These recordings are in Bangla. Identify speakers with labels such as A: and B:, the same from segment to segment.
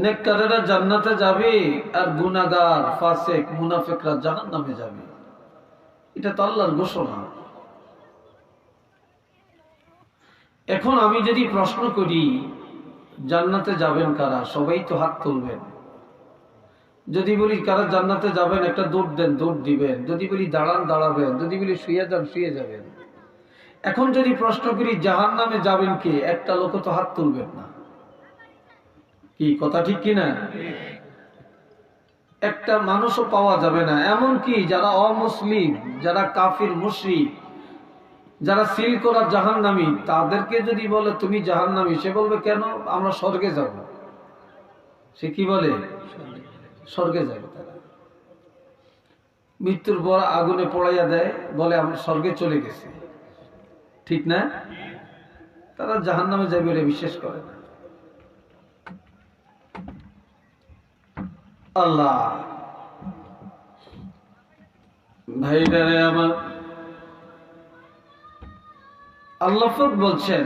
A: নেককারেরা জান্নাতে যাবে আর গুনাহগার ফাসিক মুনাফিকরা জাহান্নামে যাবে। এটা তো আল্লাহর ঘোষণা। এখন আমি যদি প্রশ্ন করি জান্নাতে যাবেন কারা, সবাই তো হাত তুলবেন। যদি বলি কারা জান্নাতে যাবেন একটা দৌড় দেন, দৌড় দিবেন। যদি বলি দাঁড়ান, দাঁড়াবেন। যদি বলি শুয়ে যান, শুয়ে যাবেন। এখন যদি প্রশ্ন করি জাহান্নামে যাবেন কে, একটা লোক তো হাত তুলবেন না। কি কথা ঠিক কিনা? একটা মানুষও পাওয়া যাবে না। এমন কি যারা অমুসলিম, যারা কাফির মুশরিক, যারা সিল করা জাহান্নামী, তাদেরকে যদি বলে তুমি জাহান্নামী, সে বলবে কেন? আমরা স্বর্গে যাব। সে কি বলে? স্বর্গে যাবে। তারা মৃত্যুর পর আগুনে পোড়াইয়া দেয়, বলে আমরা স্বর্গে চলে গেছি। ঠিক না? তারা জাহান্নামে যাবে বলে বিশ্বাস করে না। আল্লাহ ভাইদারে আমার, আল্লাহ বলছেন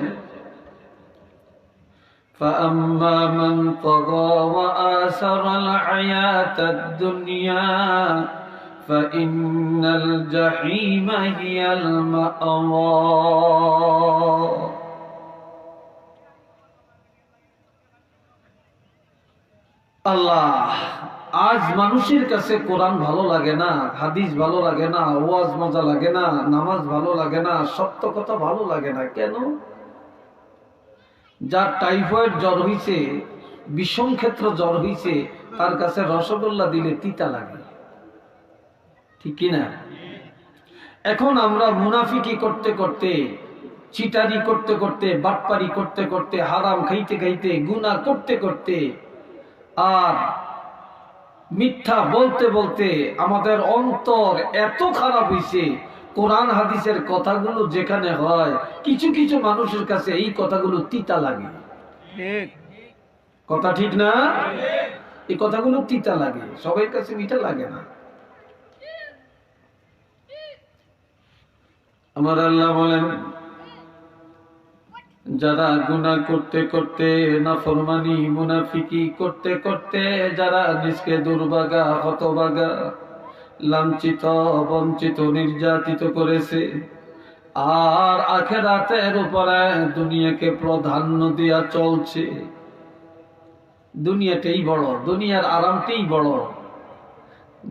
A: فأما من طغى وآثر الحياة الدنيا فإن الجحيم هي المأوى। আল্লাহ, আজ মানুষের কাছে কোরআন ভালো লাগে না, হাদিস ভালো লাগে না, ওয়াজ মজা লাগে না, নামাজ ভালো লাগে না, সত্য কথা ভালো লাগে না। কেন? যার টাইফয়েড জ্বর হইছে, বিষম ক্ষেত্র জ্বর হইছে, তার কাছে রসগোল্লা দিলে তিতা লাগে। ঠিক কিনা? এখন আমরা মুনাফিকি করতে করতে, চিটারি করতে করতে, বাটপারি করতে করতে, হারাম খাইতে খাইতে, গুনাহ করতে করতে আর মিথ্যা বলতে বলতে আমাদের অন্তর এত খারাপ হইছে, কোরআন হাদিসের কথাগুলো যেখানে হয়, কিছু কিছু মানুষের কাছে এই কথাগুলো তিতা লাগে। কথা ঠিক না? এই কথাগুলো তিতা লাগে, সবার কাছে মিঠা লাগে না। আমার আল্লাহ বলেন, যারা গুনাহ করতে করতে, নাফরমানি মুনাফিকি করতে করতে, যারা নিজকে দুর্ভাগা, হতভাগা, লাঞ্ছিত, বঞ্চিত, নির্যাতিত করেছে, আর আখিরাতের উপরে দুনিয়াকে প্রাধান্য দিয়া চলছে। দুনিয়াটাই বড়, দুনিয়ার আরামটাই বড়,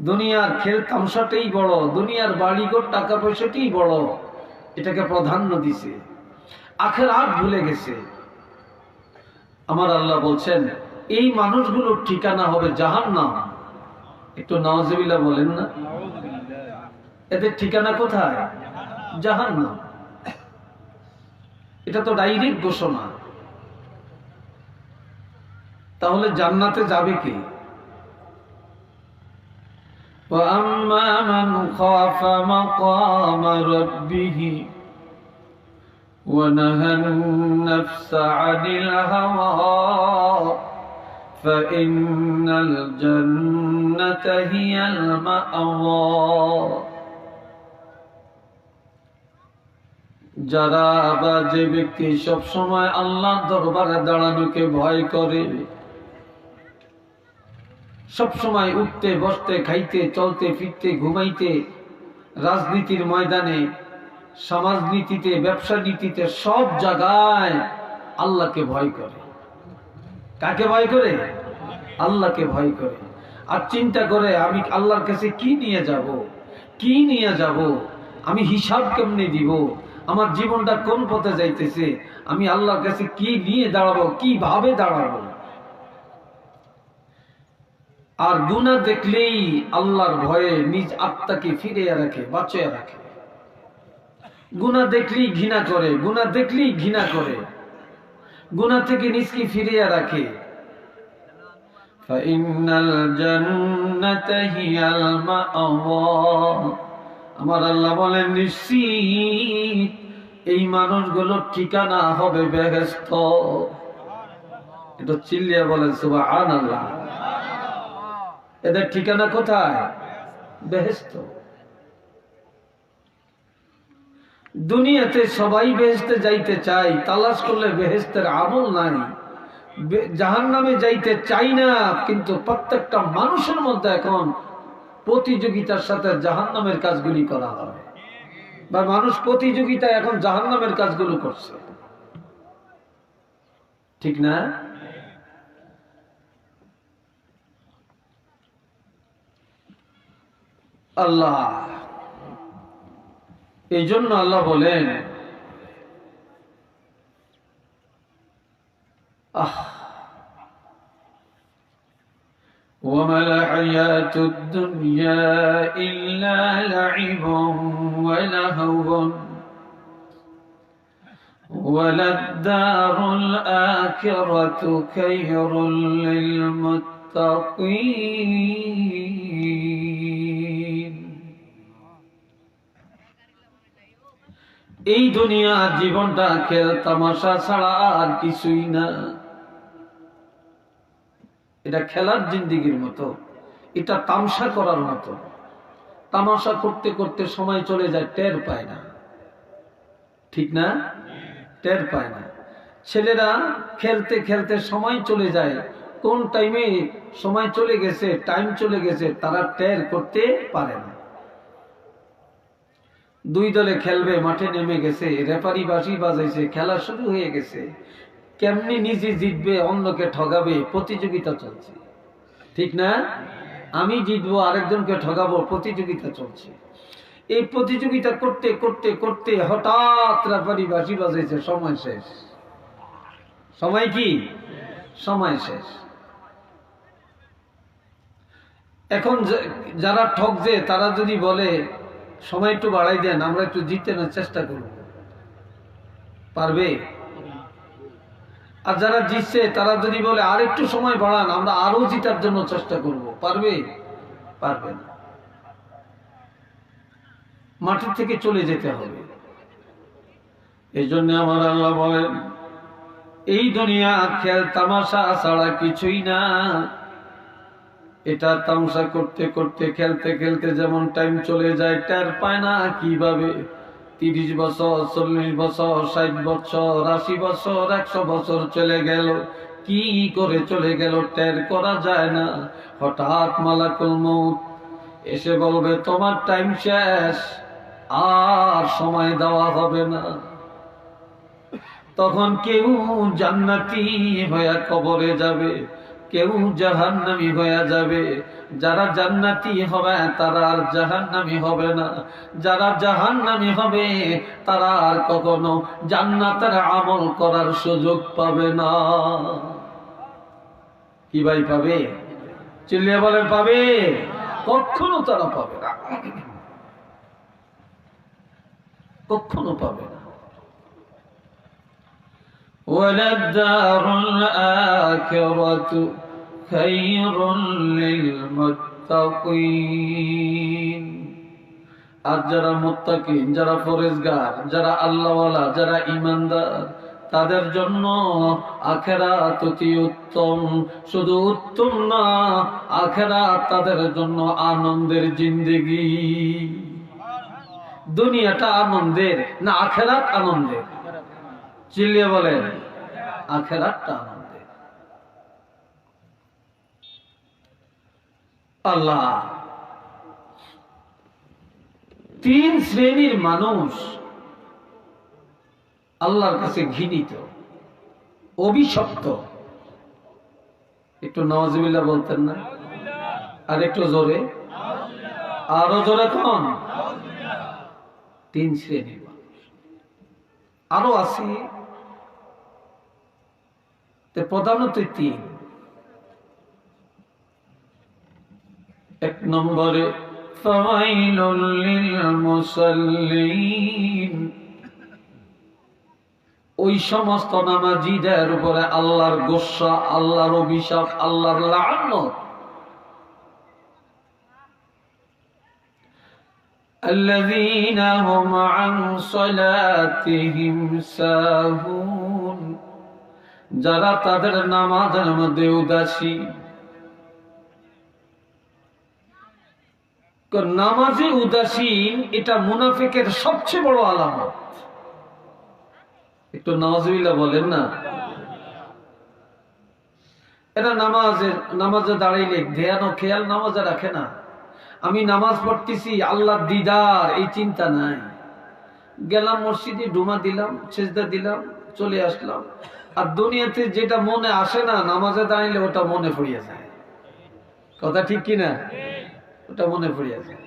A: দুনিয়ার খেল তামসাটাই বড়, দুনিয়ার বাড়িঘর টাকা পয়সাটাই বড়, এটাকে প্রাধান্য দিছে, আখিরাত ভুলে গেছে। আমার আল্লাহ বলছেন এই মানুষগুলোর ঠিকানা হবে জাহান্নাম। একটু নাউজুবিল্লাহ বলেন না? এদের ঠিকানা কোথায়? জাহান্নাম। এটা তো ডাইরেক্ট ঘোষণা। তাহলে জান্নাতে যাবে কে? وَأَمَّا مَنْ خَافَ مَقَامَ رَبِّهِ وَنَهَى النَّفْسَ عَنِ الْهَوَى فَإِنَّ الْجَنَّةَ هِيَ الْمَأْوَى। যারা বা যে ব্যক্তি সব সময় আল্লাহর দরবারে দাঁড়ানোকে ভয় করে, সব সময় উঠতে বসতে, খাইতে চলতে ফিরতে, ঘুমাইতে, রাজনীতির ময়দানে, সমাজনীতিতে, ব্যবসা নীতিতে, সব জায়গায় আল্লাহকে ভয় করে। কাকে ভয় করে? আল্লাহকে ভয় করে। আর চিন্তা করে আমি আল্লাহর কাছে কি নিয়ে যাব, কি নিয়ে যাব, আমি হিসাব কেমনে দিব, আমার জীবনটা কোন পথে যাইতেছে, আমি আল্লাহর কাছে কি নিয়ে দাঁড়াবো, কিভাবে দাঁড়াবো। আর গুনাহ দেখলেই আল্লাহর ভয়ে নিজ আত্মাকে ফিরিয়ে রাখে, বাঁচিয়ে রাখে। গুনাহ দেখলেই ঘৃণা করে, গুনাহ দেখলেই ঘৃণা করে, গুনাহ থেকে নিজকে ফিরিয়ে রাখে। ফাইনাল জান্নাতা হিয়াল মাআওয়া। আমার আল্লাহ বলেন নিশ্চিত এই মানুষগুলোর ঠিকানা হবে বেহেশত। এটা চিল্লিয়ে বলেন সুবহানাল্লাহ। এদের ঠিকানা কোথায়? বেহেশত। দুনিয়াতে সবাই বেহেশতে যাইতে চায়, তালাশ করলে বেহেশতের আমল নাই, জাহান্নামে যাইতে চাই না, কিন্তু প্রত্যেকটা মানুষের মধ্যে এখন প্রতিযোগিতার সাথে জাহান্নামের কাজগুলি করা হয়, বা মানুষ প্রতিযোগিতা এখন জাহান্নামের কাজগুলো করছে, ঠিক না? আল্লাহ, এই জন্য আল্লাহ বলেন وما الحياة الدنيا إلا لعب ولهو وللدار الآخرة خير للمتقين। এই দুনিয়া জীবনটা খেল তামাশা ছাড়া আর কিছুই না। এটা খেলার জিন্দিগির মতো, এটা তামসা করার মতো। তামাশা করতে করতে সময় চলে যায়, টের পায় না, ঠিক না? টের পায় না। ছেলেরা খেলতে খেলতে সময় চলে যায়, কোন টাইমে সময় চলে গেছে, টাইম চলে গেছে তারা টের করতে পারে না। দুই দলে খেলবে, মাঠে নেমে গেছে, রেফারি বাঁশি বাজাইছে, খেলা শুরু হয়ে গেছে, কেমনি নিজে জিতবে, অন্যকে ঠগাবে, প্রতিযোগিতা চলছে, ঠিক না? আমি জিতবো, আরেকজনকে ঠগাবো, প্রতিযোগিতা চলছে। এই প্রতিযোগিতা করতে করতে করতে হঠাৎ রেফারি বাঁশি বাজাইছে, সময় শেষ। সময় কি? সময় শেষ। এখন যারা ঠকছে তারা যদি বলে সময় একটু বাড়াই দেন, আমরা একটু জিততে না চেষ্টা করব, পারবে? আর যারা জিতছে তারা যদি বলে আর একটু সময় বাড়ান, আমরা আরো জিতার জন্য চেষ্টা করব, পারবে? পারবে না। মাঠের থেকে চলে যেতে হবে। এই জন্য আমার আল্লাহ বলেন, এই দুনিয়া খেল তামাশা ছাড়া কিছুই না। এটা তামসা করতে করতে, খেলতে খেলতে যেমন টাইম চলে যায়, টের পায় না। কিভাবে 30 বছর, 40 বছর, 60 বছর, 80 বছর, 100 বছর চলে গেল, কি করে চলে গেল টের করা যায় না। হঠাৎ মালাকুল মউত এসে বলবে তোমার টাইম শেষ, আর সময় দেওয়া হবে না। তখন কেউ জান্নাতি হয়ে কবরে যাবে, কেউ জাহান্নামী হয়ে যাবে। যারা জান্নাতি হবে তারা আর জাহান্নামী হবে না, যারা জাহান্নামী হবে তারা আর কখনো জান্নাতের আমল করার সুযোগ পাবে না। কি ভাই পাবে? চিল্লিয়ে বলেন পাবে? কখনো তারা পাবে না, কখনো পাবে না। وللدار الآخرة خير للمتقين। আর যারা মুত্তাকিন, যারা ফরেজগার, যারা আল্লাহওয়ালা, যারা ঈমানদার, তাদের জন্য আখিরাত অতি উত্তম। শুধু উত্তম না, আখিরাত তাদের জন্য আনন্দের জিন্দেগি। দুনিয়াটা আনন্দের না আখিরাত আনন্দের? চিল্লিয়ে বলেন আখিরাতটা আনন্দের। আল্লাহ 3 শ্রেণীর মানুষ আল্লাহর কাছে ঘৃণিত, অভিশপ্ত। একটু নাউজুবিল্লাহ বলতেন না? আর একটু জোরে, আরো জোরে কোন? 3 শ্রেণীর মানুষ আরো আছে, প্রধানত 3। 1 নম্বরে ফাওয়াইলুল লিল মুসাল্লিন। ওই সমস্ত নামাজীদের উপরে আল্লাহর গোসা, আল্লাহর অভিশাপ, আল্লাহর লানত। আল্লাযীনা হুম আন সালাতিহিম সাহুন। যারা তাদের নামাজের মধ্যে উদাসী। নামাজে উদাসীন এটা মুনাফিকের সবচেয়ে বড় আলামত। একটু নাউজুবিল্লাহ বলেন না? এরা নামাজে দাঁড়াইলে ধ্যান ও খেয়াল নামাজে রাখে না। আমি নামাজ পড়তেছি, আল্লাহ দিদার এই চিন্তা নাই। গেলাম মসজিদে, ডুমা দিলাম, সেজদা দিলাম, চলে আসলাম। আর দুনিয়াতে যেটা মনে আসে না, নামাজে দাঁড়াইলে ওটা মনে পড়িয়া যায়। কথা ঠিক কিনা? ওটা মনে পড়িয়া যায়।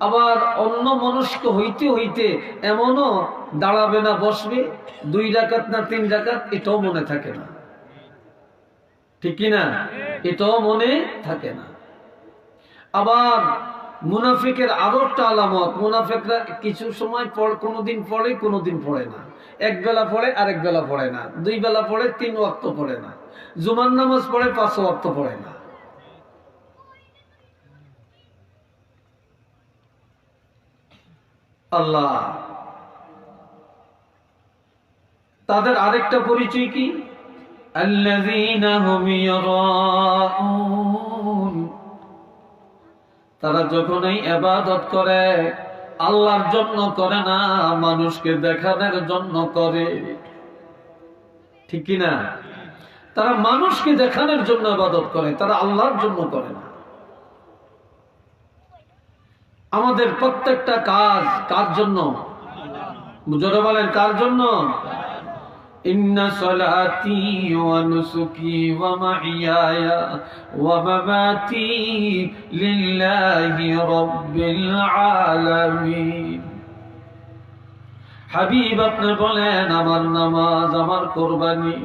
A: আবার অন্য মনস্ক হইতে হইতে এমনও দাঁড়াবে না, বসবে 2 রাকাত না 3 রাকাত, এটাও মনে থাকে না। ঠিক কিনা? এটাও মনে থাকে না। আবার মুনাফিকের আরো একটা আলামত, মুনাফিকরা কিছু সময় কোনোদিন পড়ে, কোনোদিন পড়ে না। 1 বেলা পড়ে, আরেক বেলা পড়ে না। 2 বেলা পড়ে, 3 ওয়াক্ত পড়ে না। জুমার নামাজ পড়ে, 5 ওয়াক্ত পড়ে না। আল্লাহ, তাদের আরেকটা পরিচয় কি? আল্লাযীনা হুম ইয়ারাউন, তারা যখনই ইবাদত করে আল্লাহর জন্য করে না, মানুষকে দেখানোর জন্য করে। ঠিক কি না? তারা মানুষকে দেখানোর জন্য ইবাদত করে, তারা আল্লাহর জন্য করে না। আমাদের প্রত্যেকটা কাজ কার জন্য? জোরে বলেন, কার জন্য? ইন্না সলাতি ওয়া নুসুকি ওয়া মাহইয়ায়া ওয়া মামাতি লিল্লাহি রাব্বিল আলামিন। হাবিব আপনি বলেন, আমার নামাজ, আমার কুরবানি,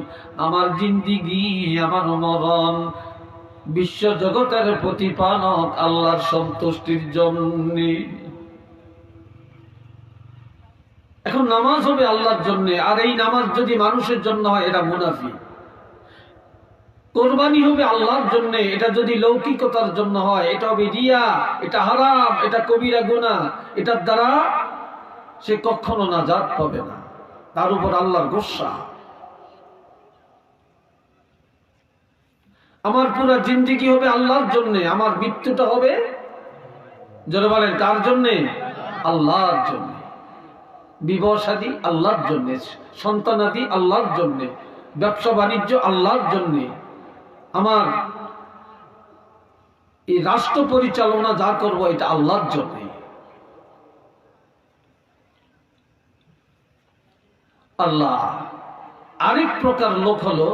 A: আমার জিন্দেগি, আমার মরণ বিশ্ব জগতের প্রতিপালক আল্লাহর সন্তুষ্টির জন্য। এখন নামাজ হবে আল্লাহর জন্য, আর এই নামাজ যদি মানুষের জন্য হয় এটা মুনাফিক। কোরবানি হবে আল্লাহর জন্য, এটা যদি লৌকিকতার জন্য হয় এটা হবে রিয়া, এটা হারাম, এটা কবিরা গুনাহ। এটার দ্বারা সে কখনো নাজাত পাবে না, তার উপর আল্লাহর গোসা। আমার পুরো জিন্দেগি হবে আল্লাহর জন্য, আমার মৃত্যুটা হবে, যারা বলেন কার জন্য? আল্লাহর জন্য। বিবাহ শাদী আল্লাহর জন্য, সন্তানাদি আল্লাহর জন্য, ব্যবসা বাণিজ্য আল্লাহর জন্য, আমার এই রাষ্ট্র পরিচালনা যা করবো এটা আল্লাহর জন্য। আল্লাহ আরেক প্রকার লোক হলো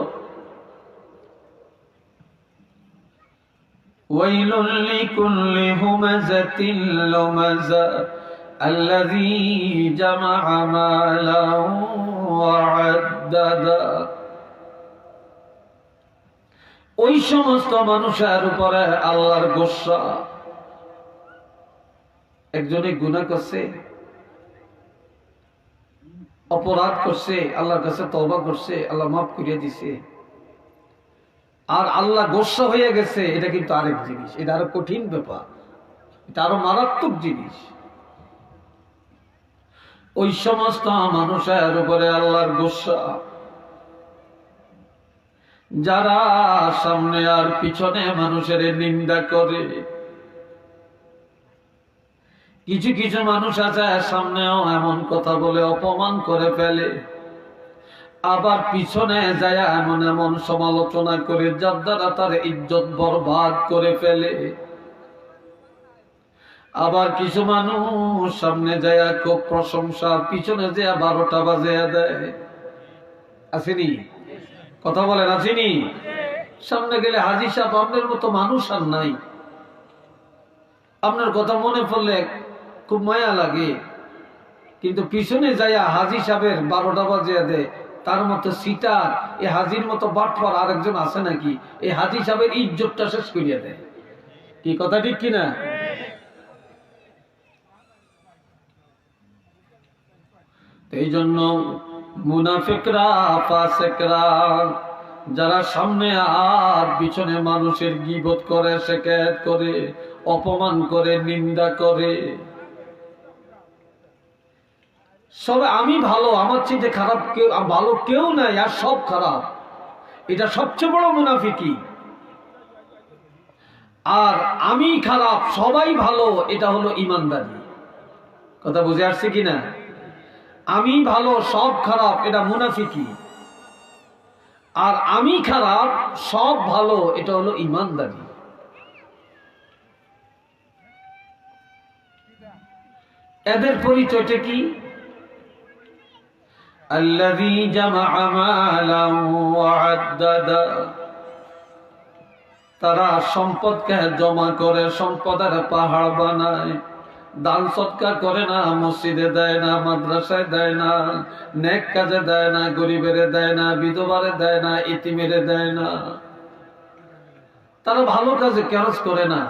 A: ওয়াইলুল লিকুল্লি হুমাযাতিল লুমাযা আল্লাযী জামাআ মালান ওয়া আদ্দাদা। ওই সমস্ত মানুষের উপরে আল্লাহর গোসা। একজনে গুনাহ করছে, অপরাধ করছে, আল্লাহর কাছে তওবা করছে, আল্লাহ মাফ করিয়ে দিছে, আর আল্লাহ গোসা হয়ে গেছে, এটা কিন্তু আরেক জিনিস। এটা আরো কঠিন ব্যাপার, এটা আরো মারাত্মক জিনিস। ওই সমস্ত মানুষের উপরে আল্লাহর গোসা যারা সামনে আর পিছনে মানুষের নিন্দা করে। কিছু কিছু মানুষ আছে সামনেও এমন কথা বলে অপমান করে ফেলে, আবার পিছনে যায় এমন এমন সমালোচনা করে যার দ্বারা তার ইজ্জত বরবাদ করে ফেলে। আবার কিছু মানুষ সামনে যায় খুব প্রশংসা, পিছনে যায় 12টা বাজিয়ে দেয়। আসেনি? কথা বলেন, আসেনি? সামনে গেলে হাজী সাহেব আপনার মতো মানুষ আর নাই, আপনার কথা মনে পড়লে খুব মায়া লাগে, কিন্তু পিছনে যাইয়া হাজী সাহেবের 12টা বাজিয়ে দেয়। তার মতো সিটার, এই হাজির মতো বাটপার আরেকজন আছে নাকি? এই হাজী সাহেবের ইজ্জতটা শেষ করিয়া দেয়। কি কথা ঠিক কিনা? এই জন্য মুনাফিকরা, ফাসিকরা যারা সামনে আর পিছনে মানুষের গীবত করে, শিকায়ত করে, অপমান করে, নিন্দা করে, সবে আমি ভালো, আমার চেয়ে খারাপ কেউ ভালো কেউ নাই, আর সব খারাপ, এটা সবচেয়ে বড় মুনাফিকি। আর আমি খারাপ সবাই ভালো, এটা হলো ঈমানদারি। কথা বুঝে আসছে কিনা? আমি ভালো সব খারাপ, এটা মুনাফিকি। আর আমি খারাপ, সব ভালো, এটা হলো ইমানদারি। এদের পরিচয়টা কি? আল্লাযী জামাআ মালান ওয়া আদ্দাদা, তারা সম্পদকে জমা করে, সম্পদের পাহাড় বানায়, দান সদকা করে না, মসজিদে দেয় না, মাদ্রাসায় দেয় না, নেক কাজে দেয় না, গরিবের দেয় না, বিধবারে দেয় না, ইতিমের দেয় না, তারা ভালো কাজে খরচ করে না,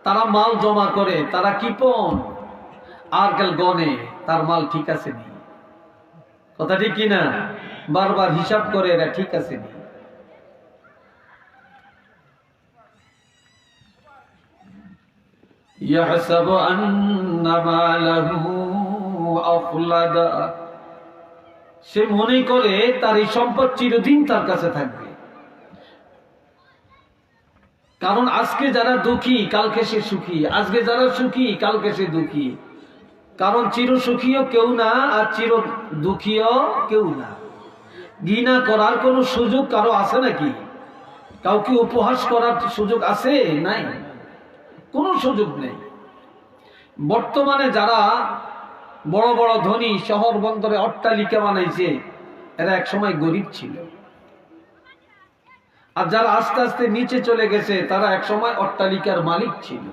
A: তারা মাল জমা করে, তারা কিপন আর কাল গনে তার মাল ঠিক আছে নি, কথা ঠিক কিনা, বারবার হিসাব করে এরা ঠিক আছে নি। يحسب أن ماله أخلد, সে মনে করে তার এই সম্পদ চিরদিন তার কাছে থাকবে। কারণ আজকে যারা দুঃখী কালকে সে সুখী, আজকে যারা সুখী কালকে সে দুঃখী। কারণ চির সুখীও কেউ না, আর চির দুঃখীও কেউ না। ঘৃণা করার কোনো সুযোগ কারো আছে নাকি? কাউকে উপহাস করার সুযোগ আছে? নাই, কোনো সুযোগ নেই। বর্তমানে যারা বড় বড় ধনী, শহর বন্দরে অট্টালিকা বানাইছে, এরা এক সময় গরিব ছিল। আর যারা আস্তে আস্তে নিচে চলে গেছে, তারা এক সময় অট্টালিকার মালিক ছিল।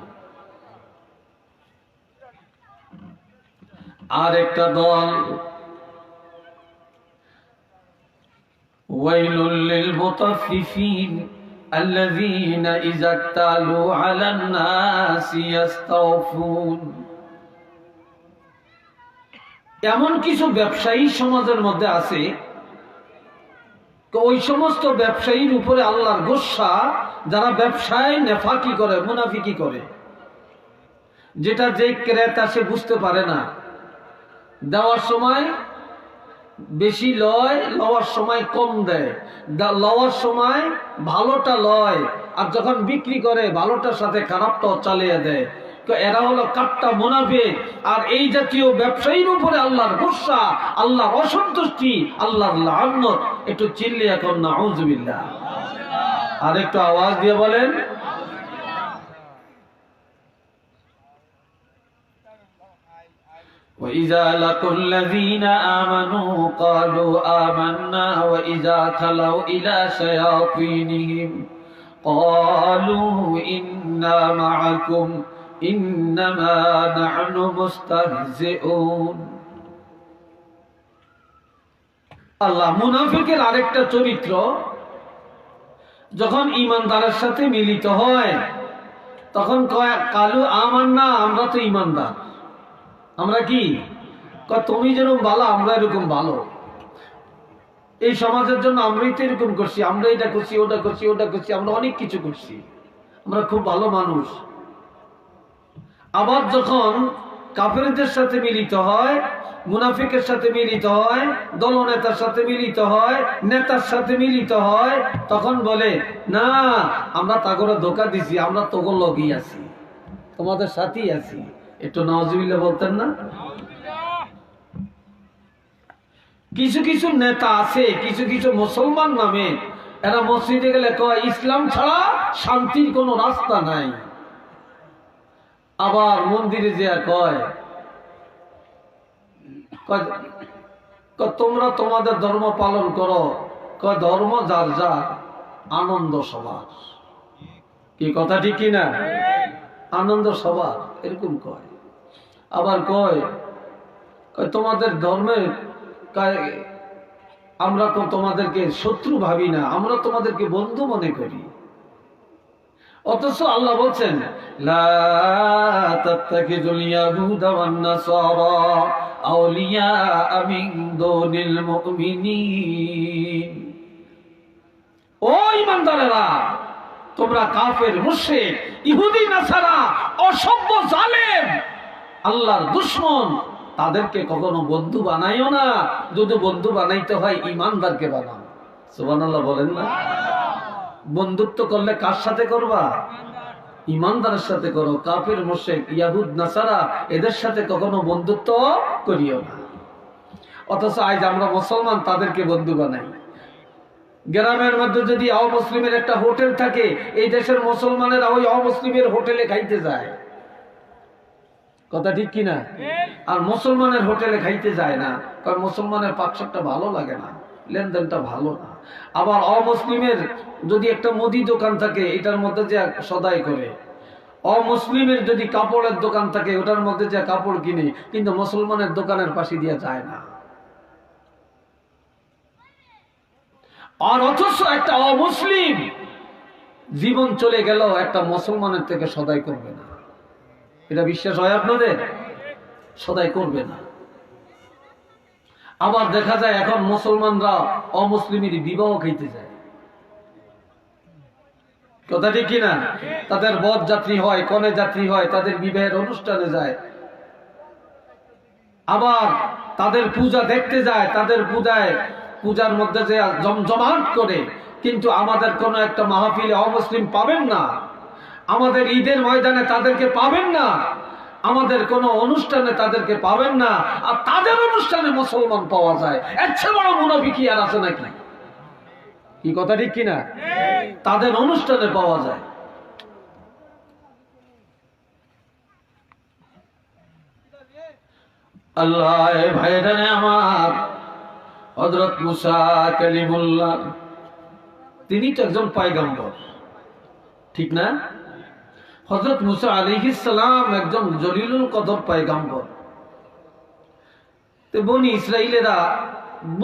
A: আর একটা দল, ওয়াইলুল লিল মুতাফফিফিন আল্লাযীনা ইযা ইক্তালু আলান নাসি ইস্তাওফুন। এমন কিছু ব্যবসায়ী সমাজের মধ্যে আছে, ওই সমস্ত ব্যবসায়ীর উপরে আল্লাহর গোসা, যারা ব্যবসায় নেফাকি করে, মুনাফিকি করে, যেটা যে ক্রেতা সে বুঝতে পারে না। দেওয়ার সময় বেশি লয়, লওয়ার সময় কম দেয়, লওয়ার সময় ভালোটা লয়, আর যখন বিক্রি করে ভালোটার সাথে খারাপটাও চালিয়ে দেয়। তো এরা হলো কাট্টা মুনাফিক। আর এই জাতীয় ব্যবসায়ীর উপরে আল্লাহর গুসা, আল্লাহর অসন্তুষ্টি, আল্লাহর লানত। একটু চিল্লিয়ে এখন নাউযুবিল্লাহ, আর একটু আওয়াজ দিয়ে বলেন। وَإِذَا لَقُوا الَّذِينَ آمَنُوا قَالُوا آمَنَّا وَإِذَا خَلَوْا إِلَى شَيَاطِينِهِمْ قَالُوا إِنَّا مَعَكُمْ إِنَّمَا نَحْنُ مُسْتَهْزِئُونَ। আল্লাহ, মুনাফিকের আরেকটা চরিত্র, যখন ঈমানদারের সাথে মিলিত হয় তখন কয় কালু আমান্না, আমরা তো ঈমানদার। আমরা কি? তুমি যেরকম ভালো আমরা এরকম ভালো, এই সমাজের জন্য আমরাই তো এরকম করছি, আমরা এটা করছি, ওটা করছি, ওটা করছি, আমরা অনেক কিছু করছি, আমরা খুব ভালো মানুষ। আবার যখন কাফেরদের সাথে মিলিত হয়, মুনাফিকের সাথে মিলিত হয়, দলনেতার সাথে মিলিত হয়, নেতার সাথে মিলিত হয়, তখন বলে না, আমরা তাগরে ধোকা দিছি, আমরা তোগো লগই আছি, তোমাদের সাথেই আছি। একটু নাউযুবিল্লাহ বলতেন না? কিছু কিছু নেতা আছে, কিছু কিছু মুসলমান নামে, এরা মসজিদে গেলে কয় ইসলাম ছাড়া শান্তির কোনো রাস্তা নাই। আবার মন্দিরে যে কয় তোমরা তোমাদের ধর্ম পালন করো, কয় ধর্ম যার যার, আনন্দ সবার। কি কথা ঠিক কিনা? আনন্দ সবার, এরকম কয়। আবার কয় তোমাদের ধর্মের আমরা তোমাদেরকে শত্রু ভাবি না, আমরা তোমাদেরকে বন্ধু মনে করি। অথচ আল্লাহ বলছেন লা তাত্তাখিযুল ইয়াহুদা ওয়ান নাসারা আউলিয়া মিন দুনিল মুমিনিন। ও ঈমানদারেরা, তোমরা কাফের, মুশরিক, ইহুদি, নাসারা, অসভ্য, জালেম, আল্লাহর দুশমন, তাদেরকে কখনো বন্ধু বানাইও না। যদি বন্ধু বানাইতে হয় ঈমানদারকে বানাও। সুবহানাল্লাহ বলেন না? বন্ধুত্ব করলে কার সাথে করবা? ঈমানদারের সাথে করো। কাফের, মুশরিক, ইহুদ, নাসারা, এদের সাথে কখনো বন্ধুত্ব করিও না। অথচ আজ আমরা মুসলমান তাদেরকে বন্ধু বানাই। গ্রামের মধ্যে যদি অমুসলিমের একটা হোটেল থাকে, এই দেশের মুসলমানেরা ওই অমুসলিমের হোটেলে খাইতে যায়। কথা ঠিক কিনা? আর মুসলমানের হোটেলে খাইতে যায় না, কারণ মুসলমানের পাকশাকটা ভালো লাগে না, লেনদেনটা ভালো না। আবার অমুসলিমের যদি একটা মুদি দোকান থাকে, এটার মধ্যে যে সদাই করে, অমুসলিমের যদি কাপড়ের দোকান থাকে, ওটার মধ্যে যে কাপড় কিনে, কিন্তু মুসলমানের দোকানের পাশে দিয়ে যায় না। আর অথচ একটা অমুসলিম জীবন চলে গেল, একটা মুসলমানের থেকে সদাই করবে না। এটা বিশ্বাস হয় আপনাদের? সদাই করবে না। আবার দেখা যায় এখন মুসলমানরা অমুসলিমের বিবাহ খাইতে যায়। কথা ঠিক কিনা? তাদের বর যাত্রী হয়, কনে যাত্রী হয়, তাদের বিবাহের অনুষ্ঠানে যায়। আবার তাদের পূজা দেখতে যায়, তাদের পূজার মধ্যে যে জমজমাট করে। কিন্তু আমাদের কোন একটা মাহফিলে অমুসলিম পাবেন না, আমাদের ঈদের ময়দানে তাদেরকে পাবেন না, আমাদের কোন অনুষ্ঠানে তাদেরকে পাবেন না। আর তাদের অনুষ্ঠানে মুসলমান পাওয়া যায়। এর চেয়ে বড় মুনাফিকি আর আছে নাকি? কি কথা ঠিক কিনা? তাদের অনুষ্ঠানে পাওয়া যায়। আল্লাহ ভাইরা আমার, হযরত মুসা কালিমুল্লাহ তিনি তো একজন পয়গম্বর, ঠিক না? হযরত মুসা আলাইহিস সালাম একজন জলিলুল কদর পয়গম্বর। তো বনি ইসরাইলেরা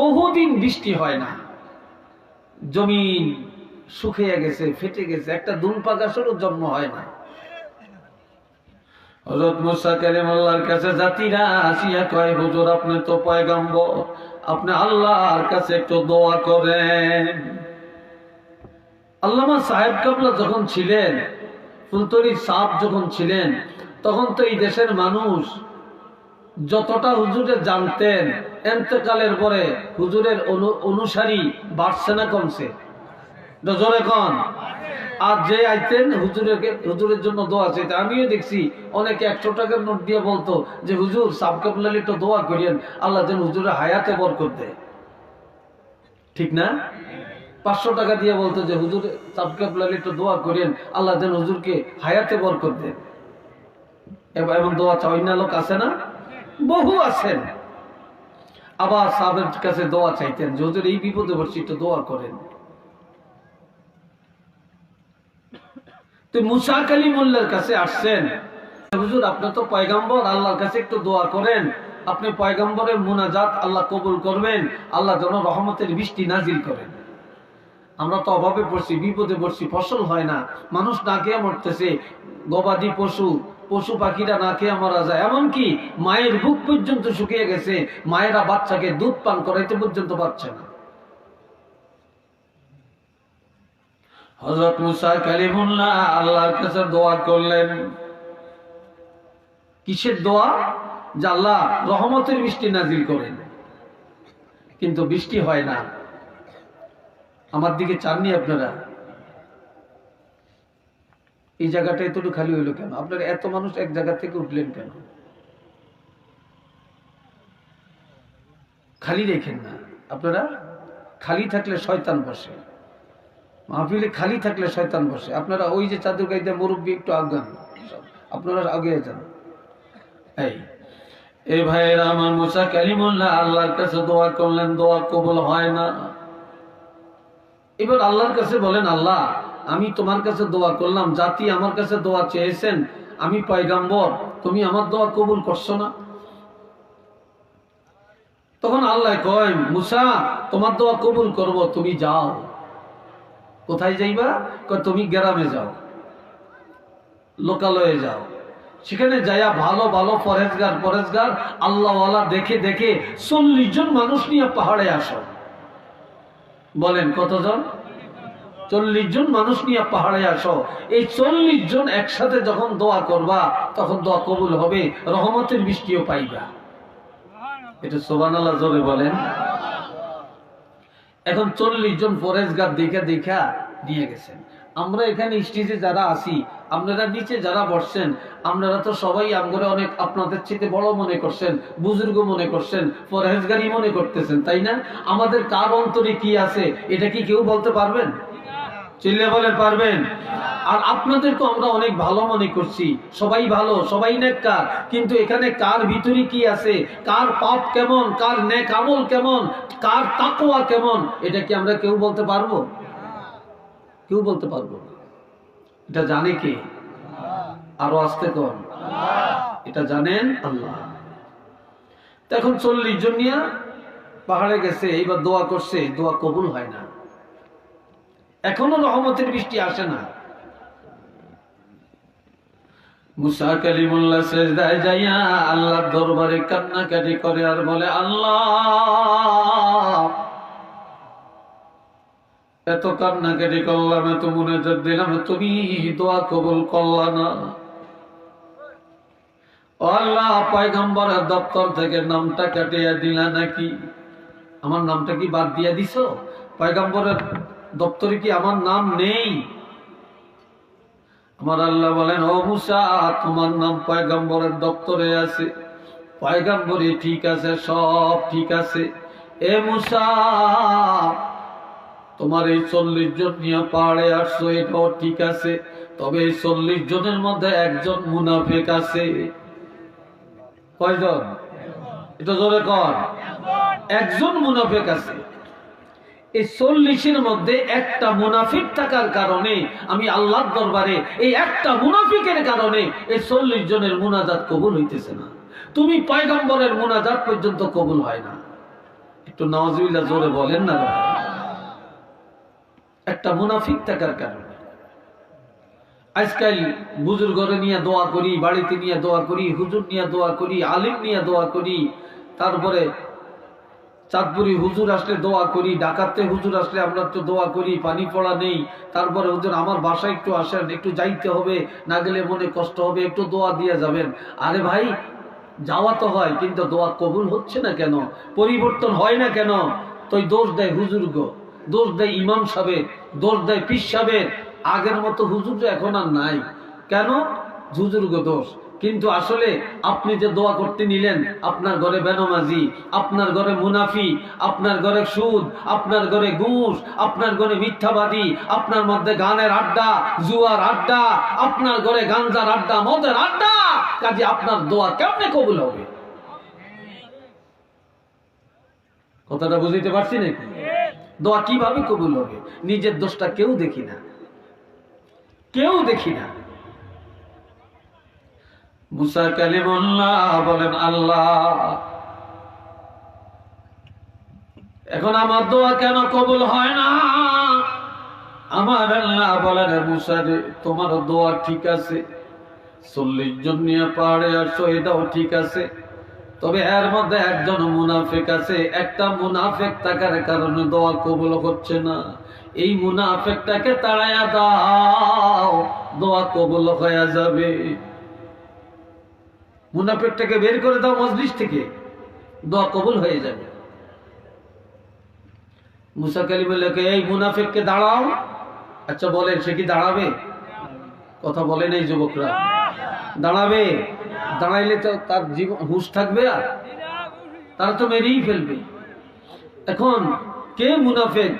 A: বহুদিন বৃষ্টি হয় না, জমিন শুকিয়ে গেছে, ফেটে গেছে, একটা দুলপা গাছেরও জন্ম হয় না। হযরত মুসা কালিমুল্লাহর কাছে জাতিরা আসিয়া কয়, হুজুর আপনি তো পয়গম্বর, আপনি আল্লাহর কাছে একটু দোয়া করেন। আল্লামা সাহেব কাবলা যখন ছিলেন, ফুলতলি সাহেব যখন ছিলেন, তখন তো এই দেশের মানুষ যতটা হুজুরে জানতেন, এন্তেকালের পরে হুজুরের অনুসারী বাড়ছে না কমছে? জোরে কোন? আর যে আইতেন হুজুরের জন্য দোয়া চাইতে, আমিও দেখছি অনেকে 100 টাকার নোট দিয়ে বলতো যে হুজুর সাবকাবলালি একটু দোয়া করিয়েন, আল্লাহ যেন হুজুরের হায়াতে বরকত দেয়, ঠিক না? 500 টাকা দিয়ে বলতো যে হুজুর সাবকাবলালি একটু দোয়া করিয়েন, আল্লাহ যেন হুজুরকে হায়াতে বরকত দেয়। এমন দোয়া চাই না লোক আছে না? বহু আছেন। আবার সাহেবের কাছে দোয়া চাইতেন যে হুজুর এই বিপদে পড়ছি, একটু দোয়া করেন। তো মুসা কালিমুল্লাহর কাছে আসছেন, হুজুর আপনি তো পয়গম্বর, আল্লাহর কাছে একটু দোয়া করেন, আপনি পয়গম্বরের মুনাজাত আল্লাহ কবুল করবেন, আল্লাহ যেন রহমতের বৃষ্টি নাজিল করেন। আমরা তো অভাবে পড়ছি, বিপদে পড়ছি, ফসল হয় না, মানুষ না খেয়ে মরতেছে, গবাদি পশু পাখিরা না খেয়ে মারা যায়, এমনকি মায়ের বুক পর্যন্ত শুকিয়ে গেছে, মায়েরা বাচ্চাকে দুধ পান করাইতে পর্যন্ত পারছে না। হযরত মুসা কালিমুল্লাহ আল্লাহর কাছে দোয়া করলেন। কিসের দোয়া? যে আল্লাহ রহমতের বৃষ্টি নাজিল করেন। কিন্তু বৃষ্টি হয় না। আমার দিকে চাননি আপনারা? এই জায়গাটা এতটুকু খালি হইলো কেন? আপনারা এত মানুষ এক জায়গা থেকে উঠলেন কেন? খালি রেখেন না। আপনারা খালি থাকলে শয়তান বসে, মাহফিলে খালি থাকলে শয়তান বসে। আপনারা ওই যে চাদর গাইতে মুরব্বী একটু আগান, আপনারা আগে যান। এই ভাইয়েরা আমার, মুসা কালিমুল্লাহ আল্লাহর কাছে দোয়া করলেন, দোয়া কবুল হয় না। এবার আল্লাহর কাছে বলেন, আল্লাহ আমি তোমার কাছে দোয়া করলাম, জাতি আমার কাছে দোয়া চেয়েছেন, আমি পয়গম্বর, তুমি আমার দোয়া কবুল করছো না। তখন আল্লাহ কয়, মুসা তোমার দোয়া কবুল করব, তুমি যাও। কোথায় যাইবা? তুমি গ্রামে যাও, লোকালয়ে যাও, সেখানে যাইয়া ভালো ভালো পরেজগার আল্লাহওয়ালা দেখে 40 জন মানুষ নিয়ে পাহাড়ে আসো। বলেন কতজন? 40 জন মানুষ নিয়ে পাহাড়ে আসো। এই 40 জন একসাথে যখন দোয়া করবা, তখন দোয়া কবুল হবে, রহমতের বৃষ্টিও পাইবা। এটা সুবহানাল্লাহ জোরে বলেন। এখন 40 জন পরেজগার দেখা নিয়ে গেছেন। আমরা এখানে স্টেজে যারা আছি, আপনারা নিচে যারা বসছেন, আপনারা তো সবাই আমগরে অনেক আপনাদের চেয়ে বড় মনে করছেন, বুজুর্গ মনে করছেন, পরহেজগারি মনে করতেছেন, তাই না? আমাদের কার অন্তরে কি আছে এটা কি কেউ বলতে পারবেন? চিল্লে বলে পারবেন? আর আপনাদের তো আমরা অনেক ভালো মনে করছি, সবাই ভালো, সবাই নেককার, কিন্তু এখানে কার ভিতরে কি আছে, কার পাপ কেমন, কার নেক আমল কেমন, কার তাকওয়া কেমন, এটা কি আমরা কেউ বলতে পারবো? কেউ বলতে পারবো না। এটা জানে কে? আরো আসতে কোন? এটা জানেন আল্লাহ। এখন 40 জন নিয়ে পাহাড়ে গেছে, এইবার দোয়া করছে, দোয়া কবুল হয় না, এখনো রহমতের বৃষ্টি আসে না। মুসা কালিমুল্লাহ সিজদায় যাইয়া আল্লাহর দরবারে কান্নাকাটি করে আর বলে, আল্লাহ, এত কান্নাকাটি করলাম, এত মুনাজাত দিলাম, তুমি দোয়া কবুল করলা না। আল্লাহ, পয়গম্বরের দপ্তর থেকে নামটা কাটিয়ে দিলা নাকি? আমার নামটা কি বাদ দিয়া দিছো? পয়গম্বরের দপ্তরে কি আমার নাম নেই? আমার আল্লাহ বলেন, ও মুসা, তোমার নাম পয়গম্বরের দপ্তরে আছে, পয়গম্বরে ঠিক আছে, সব ঠিক আছে। এ মুসা, তোমার এই 40 জন নিয়ে পাহাড়ে আসছো, এটাও ঠিক আছে, তবে এই 40 জনের মধ্যে একজন মুনাফিক আছে। কয়জন? এটা জোরে কর। একজন মুনাফিক আছে। এই 40-এর মধ্যে একটা মুনাফিক থাকার কারণে আমি আল্লাহর দরবারে এই একটা মুনাফিকের কারণে এই 40 জনের মুনাজাত কবুল হইতেছে না। তুমি পয়গম্বরের মুনাজাত পর্যন্ত কবুল হয় না। একটু নাউজুবিল্লাহ জোরে বলেন না। একটা মুনাফিক থাকার কারণে আজকাল বুজুর্গরে নিয়ে দোয়া করি, বাড়িতে নিয়ে দোয়া করি, হুজুর নিয়ে দোয়া করি, আলিম নিয়ে দোয়া করি, তারপরে চাঁদপুরি হুজুর আসলে দোয়া করি, ডাকাতে হুজুর আসলে আমরা তো দোয়া করি, পানি পড়া নেই, তারপরে হুজুর আমার বাসায় একটু আসেন, একটু যাইতে হবে, না গেলে মনে কষ্ট হবে, একটু দোয়া দিয়ে যাবেন। আরে ভাই, যাওয়া তো হয়, কিন্তু দোয়া কবুল হচ্ছে না কেন? পরিবর্তন হয় না কেন? তো দোষ দেয় হুজুর্গ, দোষ দেয় ইমাম সাহেব, দোষ দেয় পীর সাহেব। আগের মতো হুজুর এখন আর নাই। কেন? হুজুর্গ দোষ। কিন্তু আসলে আপনি যে দোয়া করতে নিলেন, আপনার ঘরে বেনমাজি, আপনার ঘরে মুনাফি, আপনার ঘরে সুদ, আপনার ঘরে ঘুষ, আপনার ঘরে মিথ্যাবাদী, আপনার মধ্যে গানের আড্ডা, জুয়ার আড্ডা, আপনার ঘরে গাঞ্জার আড্ডা, মদের আড্ডা, কাজে আপনার দোয়া কেমনে কবুল হবে? কথাটা বুঝতে পারছি নাকি? দোয়া কিভাবে কবুল হবে? নিজের দোষটা কেউ দেখি না, কেউ দেখি না। মুসা কালিমুল্লাহ বলেন, আল্লাহ, এখন আমার দোয়া কেন কবুল হয় না? আমার আল্লাহ বলেন, মুসা রে, তোমার দোয়া ঠিক আছে, 40 জন নিয়ে পাহাড়ে আসছো, এটাও ঠিক আছে, তবে এর মধ্যে একজন মুনাফিক আছে। একটা মুনাফিক থাকার কারণে দোয়া কবুল হচ্ছে না। এই মুনাফিকটাকে তাড়াইয়া দাও, দোয়া কবুল হয়ে যাবে। মুনাফিকটাকে বের করে দাও মজলিস থেকে, দোয়া কবুল হয়ে যাবে। মুসা কালিমুল্লাহ কে, এই মুনাফিককে দাঁড়াও। আচ্ছা বলেন, সে কি দাঁড়াবে? কথা বলেন এই যুবকরা, দাঁড়াবে? দাঁড়াইলে তো তার জীবন হুঁশ থাকবে? আর তারা তো মেরেই ফেলবে। এখন কে মুনাফিক?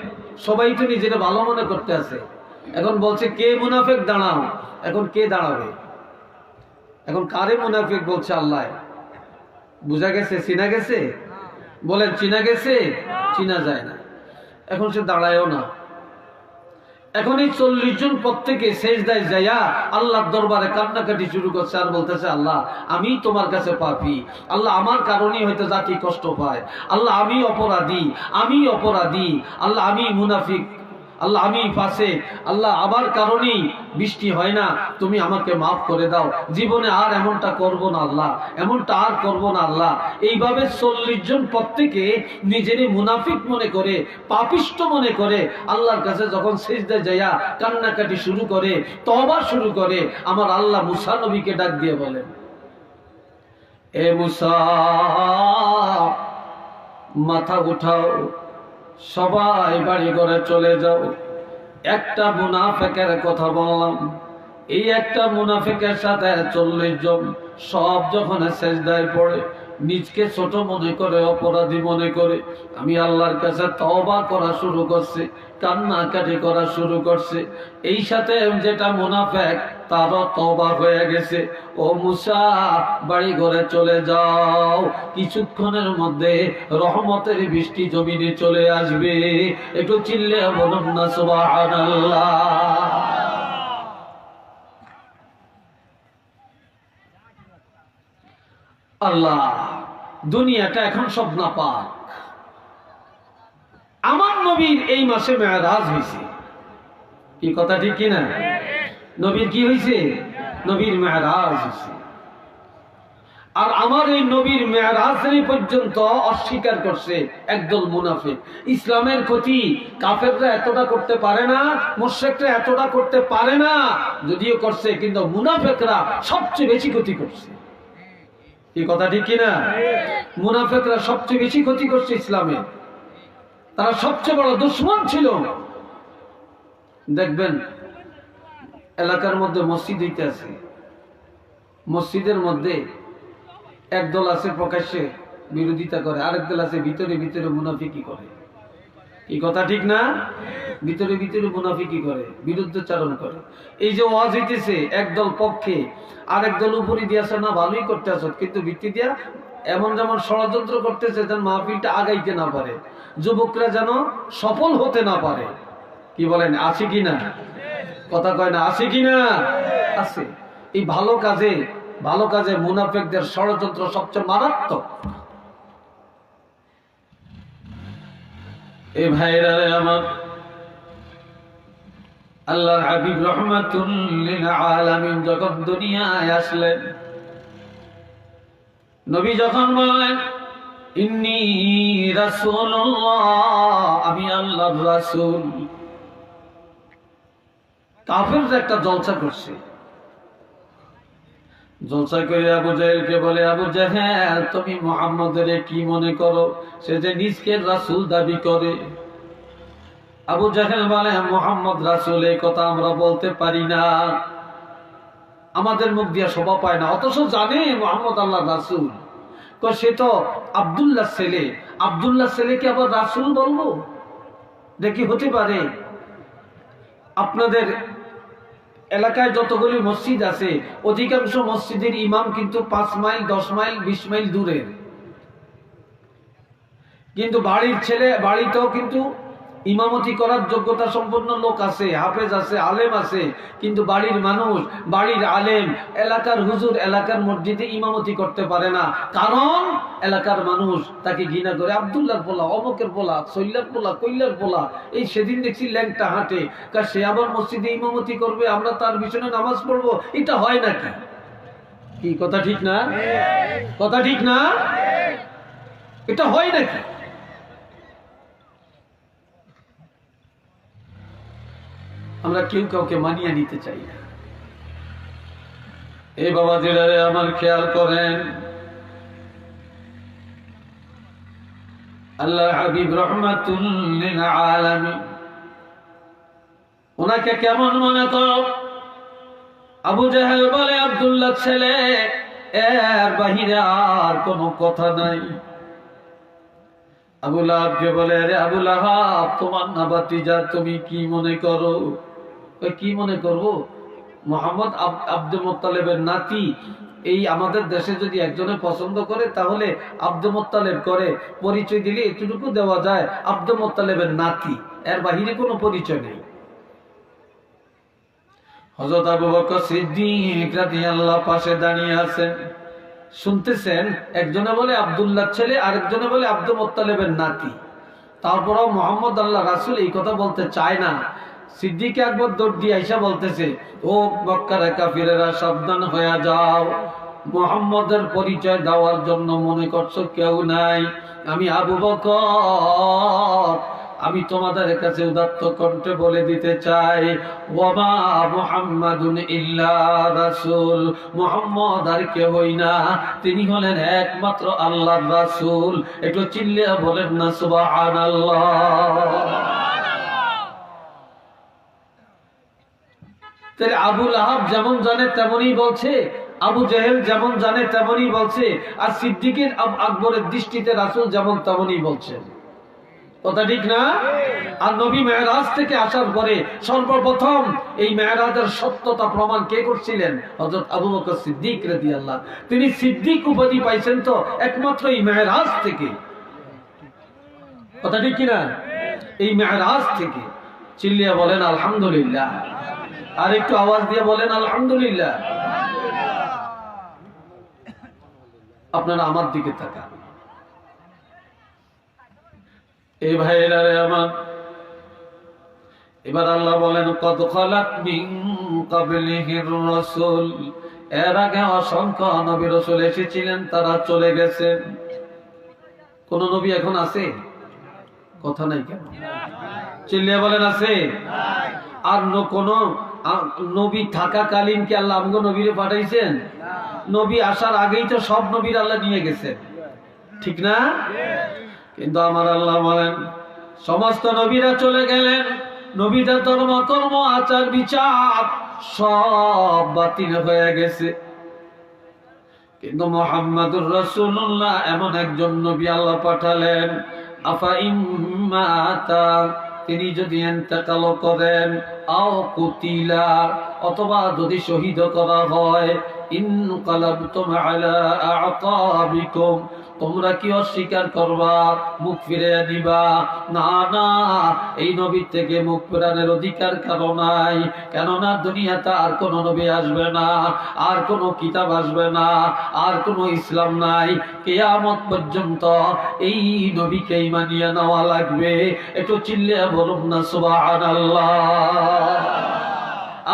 A: সবাই তো নিজেরা ভালো মনে করতে আছে। এখন বলছে কে মুনাফিক, দাঁড়াও। এখন কে দাঁড়াবে? এখন কারে মুনাফিক বলছে আল্লাহ? বুঝা গেছে? চিনা গেছে? বলেন, চিনা গেছে? চিনা যায় না। এখন সে দাঁড়ায়ও না। এখন এই 40 জন প্রত্যেকে সেজদায় যাইয়া আল্লাহর দরবারে কান্নাকাটি শুরু করছে আর বলতেছে, আল্লাহ, আমি তোমার কাছে পাপী, আল্লাহ, আমার কারণেই হয়তো জাতি কষ্ট পায়, আল্লাহ, আমি অপরাধী, আমি অপরাধী, আল্লাহ, আমি মুনাফিক, আল্লাহ, আমি ফাসিক, আল্লাহ, আমার কারণেই বৃষ্টি হয় না, তুমি আমাকে মাফ করে দাও, জীবনে আর এমনটা করব না আল্লাহ, এমনটা আর করব না আল্লাহ। এইভাবে 40 জন প্রত্যেকে নিজেরই মুনাফিক মনে করে, পাপিষ্ট মনে করে আল্লাহর কাছে যখন সিজদায় যাইয়া কান্নাকাটি শুরু করে, তওবা শুরু করে, আমার আল্লাহ মুসা নবীকে ডাক দিয়ে বলেন, এ মুসা, মাথা উঠাও, সবাই বাড়ি ঘরে চলে যাও, একটা মুনাফিকের কথা বললাম, এই একটা মুনাফিকের সাথে 40 জন সব যখন সেজদায় পড়ে নিজকে ছোট মনে করে, অপরাধী মনে করে, আমি আল্লাহর কাছে তওবা করা শুরু করছে, কান্নাকাটি করা শুরু করছে। এই সাথে যেটা মুনাফিক তারও তওবা হয়ে গেছে। ও মুসা, বাড়ি ঘরে চলে যাও, কিছুক্ষণের মধ্যে রহমতের বৃষ্টি জমিনে চলে আসবে। একটু চিল্লে বলুন না সুবহানাল্লাহ। আল্লাহ, দুনিয়াটা এখন সব নাপাক। আমার নবীর এই মাসে মেরাজ হয়েছে, কি কথা ঠিক কিনা? নবীর কি হয়েছে? নবীর মেরাজ হয়েছে। আর আমার এই নবীর মেরাজের পর্যন্ত অস্বীকার করছে একদল মুনাফিক। ইসলামের ক্ষতি কাফেররা এতটা করতে পারে না, মুশরিকরা এতটা করতে পারে না, যদিও করছে, কিন্তু মুনাফিকরা সবচেয়ে বেশি ক্ষতি করছে। কি কথা ঠিক কিনা? মুনাফিকরা সবচেয়ে বেশি ক্ষতি করছে ইসলামে, তারা সবচেয়ে বড় দুশমন ছিল। দেখবেন এলাকার মধ্যে মসজিদ হইতে আছে, মসজিদের মধ্যে একদল আছে প্রকাশ্যে বিরোধিতা করে, আরেক দল আছে ভিতরে ভিতরে মুনাফিকি করে। কি কথা ঠিক না? ভিতরে ভিতরে মুনাফিকি করে, বিরুদ্ধচারণ করে। এই যে ওয়াজ হইতেছে, একদল পক্ষে, আরেক দল উপরে দিয়েছে, না ভালোই করতে আস, কিন্তু ভিত্তি দিয়া এমন যেমন ষড়যন্ত্র করতেছে যেন মাহফিলটা আগাইতে না পারে, যুবকরা যেন সফল হতে না পারে। কি বলেন, আছে কিনা? কথা কয় না, আছে কিনা? আছে। এই ভালো কাজে মুনাফিকদের ষড়যন্ত্র সবচেয়ে মারাত্মক। এই ভাইরা আমার, আল্লাহর হাবিব রাহমাতুল লিল আলামিন যখন দুনিয়ায় আসলেন, নবী যখন বলেন ইন্নী রাসূলুল্লাহ, আমি আল্লাহর রাসূল, কাফেররা একটা জলসা করছে। জলসা করে আবু জাহেলকে বলে, আবু জাহেল, তুমি মুহাম্মদের কি মনে করো? সে যে নিজকে রাসূল দাবি করে। আবু জাহেল বলে, মুহাম্মদ রাসূল এই কথা আমরা বলতে পারি না, আমাদের মুখ দিয়ে শোভা পায় না, অথচ জানে মুহাম্মদ আল্লাহর রাসূল। সে তো আব্দুল্লাহ ছেলে, আব্দুল্লাহ ছেলেকে আবার রাসূল বলবো? দেখি হতে পারে? আপনাদের এলাকায় যতগুলি মসজিদ আছে, অধিকাংশ মসজিদের ইমাম কিন্তু 5 মাইল 10 মাইল 20 মাইল দূরের, কিন্তু বাড়ির ছেলে বাড়িতেও কিন্তু ইমামতি করার যোগ্যতা সম্পন্ন লোক আছে, হাফেজ আছে, আলেম আছে, কিন্তু বাড়ির মানুষ, বাড়ির আলেম, এলাকার হুজুর এলাকার মসজিদে ইমামতি করতে পারে না। কারণ এলাকার মানুষ তাকে ঘৃণা করে, আব্দুল্লাহর পোলা, অমকের পোলা, সৈল্লার পোলা, কৈল্লার পোলা। এই সেদিন দেখছি ল্যাংটা হাঁটে, সে আবার মসজিদে ইমামতি করবে, আমরা তার পিছনে নামাজ পড়বো, এটা হয় নাকি? কি কথা ঠিক না? কথা ঠিক না? এটা হয় নাকি? আমরা কেউ কাউকে মানিয়ে নিতে চাই না। এই বাবা জিরারে আমার খেয়াল করেন, আল্লাহ হাবিব রাহমাতুল লিল আলামিন, ওনাকে কেমন মনে করো? আবু জাহেল বলে, আব্দুল্লাহ ছেলে, এর বাহিরে আর কোনো কথা নাই। আবু লাহাবকে বলে, আরে আবু লাহাব, তোমার না ভাতিজা, তুমি কি মনে করো? কি মনে করবো? মুহাম্মদ আব্দুল মুত্তালিবের নাতি, এই আমাদের দেশে যদি একজনে পছন্দ করে তাহলে আব্দুল মুত্তালিব করে, পরিচয় দিলে এতটুকু দেওয়া যায় আব্দুল মুত্তালিবের নাতি, এর বাহিরে কোনো পরিচয় নেই। হযরত আবু বকর সিদ্দিক রাদিয়াল্লাহু পাশে দাঁড়িয়ে আছেন, শুনতেছেন, একজনে বলে আব্দুল্লাহ ছেলে, আরেকজনে বলে আব্দুল মুত্তালিবের নাতি। তারপরেও মুহাম্মদ আল্লাহ রাসূল এই কথা বলতে চায় না। সিদ্দিক আকবর দৌড় দিয়ে আইসা বলতেছে, ও মক্কার কাফিরেরা, সাবধান হয়ে যাও, মুহাম্মদের পরিচয় দেওয়ার জন্য মনে করছো কেউ নাই, আমি আবু বকর, আমি তোমাদের কাছে উদাত্ত কণ্ঠে বলে দিতে চাই, ওয়ামা মুহাম্মাদুন ইল্লা রাসূল, মুহাম্মদ আর কেউই না, তিনি হলেন একমাত্র আল্লাহর রাসূল। একটু চিল্লিয়ে বলেন না সুবহানাল্লাহ। তাহলে আবু লাহাব যেমন জানে তেমনই বলছে, আবু জেহেল যেমন জানে তেমনই বলছে, আর সিদ্দিকের আকবরের দৃষ্টিতে রাসূল যেমন তেমনই বলছেন। কথা ঠিক না? আর নবী মেরাজ থেকে আসার পরে সর্বপ্রথম এই মেরাজের সত্যতা প্রমাণ কে করছিলেন? হযরত আবু বকর সিদ্দিক রাদিয়াল্লাহু। তিনি সিদ্দিক উপাধি পাইছেন তো একমাত্র এই মেরাজ থেকে। কথা ঠিক কিনা? এই মেরাজ থেকে। চিল্লিয়া বলেন আলহামদুলিল্লাহ। আর একটু আওয়াজ দিয়ে বলেন আলহামদুলিল্লাহ। আপনারা আমার দিকে তাকান। এই ভাইরা রে আমার, এবার আল্লাহ বলেন কদ খালাত মিন ক্বাবলিহির রাসূল, এর আগে অসংখ্য নবী রাসূল এসেছিলেন, তারা চলে গেছেন। কোন নবী এখন আছে? কথা নাই কেন? চিল্লিয়ে বলেন আছে? আর কোন নবী থাকাকালীন কি আল্লাহ আমগো নবীরে পাঠাইছেন? নবী আসার আগেই তো সব নবীর আল্লাহ নিয়ে গেছেন, ঠিক না? কিন্তু আমার আল্লাহ বলেন সমস্ত নবীরা চলে গেলেন, নবীদের ধর্ম কর্ম আচার বিচার সব বাতিল হয়ে গেছে, কিন্তু মুহাম্মাদুর রাসূলুল্লাহ এমন একজন নবী আল্লাহ পাঠালেন, আফা ইম্মাতা, তিনি যদি ইন্তেকাল করেন, আও কুতিলা, অথবা যদি শহীদ করা হয়, ইনকালাবতুম আলা আ'কাবিকুম, তোমরা কি অস্বীকার করবা, মুখ ফিরে নিবা? না না, এই নবী থেকে মুখ ফেরানোর অধিকার কারো নাই, কেননা দুনিয়াতে আর কোন নবী আসবে না, আর কোন কিতাব আসবে না, আর কোন ইসলাম নাই, কিয়ামত পর্যন্ত এই নবীকেই মানিয়ে নেওয়া লাগবে। একটু চিল্লিয়ে বলুন না সুবহানাল্লাহ।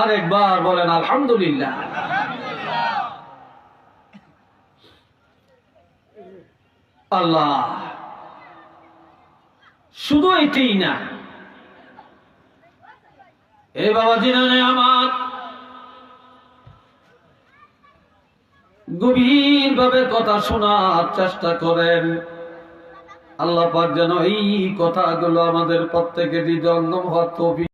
A: আরেকবার বলেন আলহামদুলিল্লাহ। আল্লাহ শুধু এটাই না, এ বাবা জিনানে আমার, গভীর ভাবে কথা শোনার চেষ্টা করেন। আল্লাহ পাক যেন এই কথাগুলো আমাদের প্রত্যেকের হৃদয়ঙ্গম হওয়ার তৌফিক